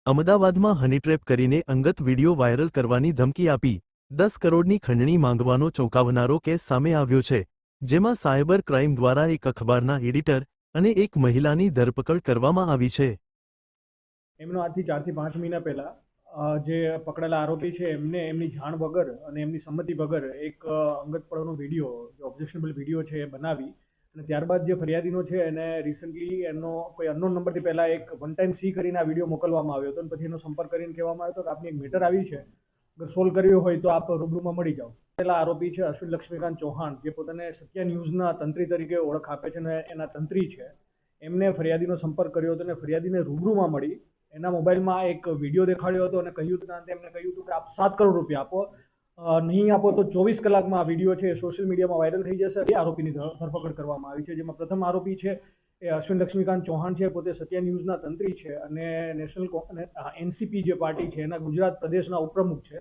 અમદાવાદમાં હનીટ્રેપ કરીને અંગત વિડીયો વાયરલ કરવાની ધમકી આપી 10 કરોડની ખંડણી માંગવાનો ચોંકાવનારો કેસ સામે આવ્યો છે, જેમાં સાયબર ક્રાઇમ દ્વારા એક અખબારના એડિટર અને એક મહિલાની ધરપકડ કરવામાં આવી છે। એમનો આજથી 4 થી 5 મહિના પહેલા જે પકડાયેલા આરોપી છે એમને એમની જાણ વગર અને એમની સંમતિ વગર એક અંગત પડવાનો વિડીયો, ઓબ્જેક્શનેબલ વિડીયો છે એ બનાવી અને ત્યારબાદ જે ફરિયાદીનો છે એને રિસન્ટલી એનો કોઈ અનનોન નંબરથી પહેલા એક વન ટાઈમ સી કરીને આ વિડીયો મોકલવામાં આવ્યો હતો અને પછી એનો સંપર્ક કરીને કહેવામાં આવ્યો હતો કે આપની એક મેટર આવી છે, અગર સોલ્વ કરવી હોય તો આપ રૂબરૂમાં મળી જાઓ। પહેલા આરોપી છે અશ્વિન લક્ષ્મીકાંત ચૌહાણ, જે પોતાને સત્ય ન્યૂઝના તંત્રી તરીકે ઓળખ આપે છે અને એના તંત્રી છે, એમને ફરિયાદીનો સંપર્ક કર્યો હતો અને ફરિયાદીને રૂબરૂમાં મળી એના મોબાઈલમાં એક વિડીયો દેખાડ્યો હતો અને કહ્યું હતું એમને કહ્યું હતું કે આપ 7 કરોડ રૂપિયા આપો, નહીં આપો તો 24 કલાકમાં આ વિડીયો છે સોશિયલ મીડિયામાં વાયરલ થઈ જશે। એ આરોપીની ધરપકડ કરવામાં આવી છે, જેમાં પ્રથમ આરોપી છે એ અશ્વિન લક્ષ્મીકાંત ચૌહાણ છે, પોતે સત્ય ન્યૂઝના તંત્રી છે અને નેશનલ એનસીપી જે પાર્ટી છે એના ગુજરાત પ્રદેશના ઉપપ્રમુખ છે।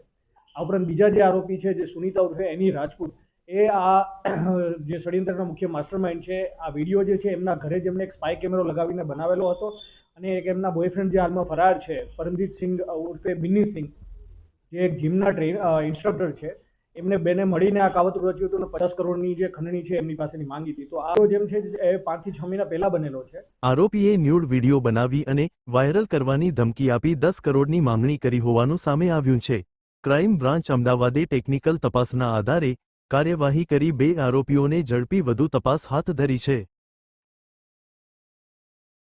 આ ઉપરાંત બીજા જે આરોપી છે જે સુનિતા ઉર્ફે એની રાજપૂત, એ આ જે ષડયંત્રના મુખ્ય માસ્ટરમાઇન્ડ છે। આ વિડીયો જે છે એમના ઘરે જ એમને એક સ્પાય કેમેરો લગાવીને બનાવેલો હતો અને એક એમના બોયફ્રેન્ડ જે હાલમાં ફરાર છે પરમજીત સિંઘ ઉર્ફે બિન્ની સિંઘ, જે એક જીમના ઇન્સ્ટ્રક્ટર છે, એમને બેને મળીને આ કાવતરું રચ્યું હતું અને 50 કરોડની જે ખંડણી છે એમની પાસેની માંગી હતી। તો આ જેમ છે એ 5 થી 6 મહિના પહેલા બનેલો છે। આરોપીએ ન્યૂડ વિડીયો બનાવી અને વાયરલ કરવાની ધમકી આપી 10 કરોડની માંગણી કરી હોવાનું સામે આવ્યું છે। ક્રાઇમ બ્રાન્ચ અમદાવાદે ટેકનિકલ તપાસના આધારે કાર્યવાહી કરી 2 આરોપીઓને ઝડપી વધુ તપાસ હાથ ધરી છે।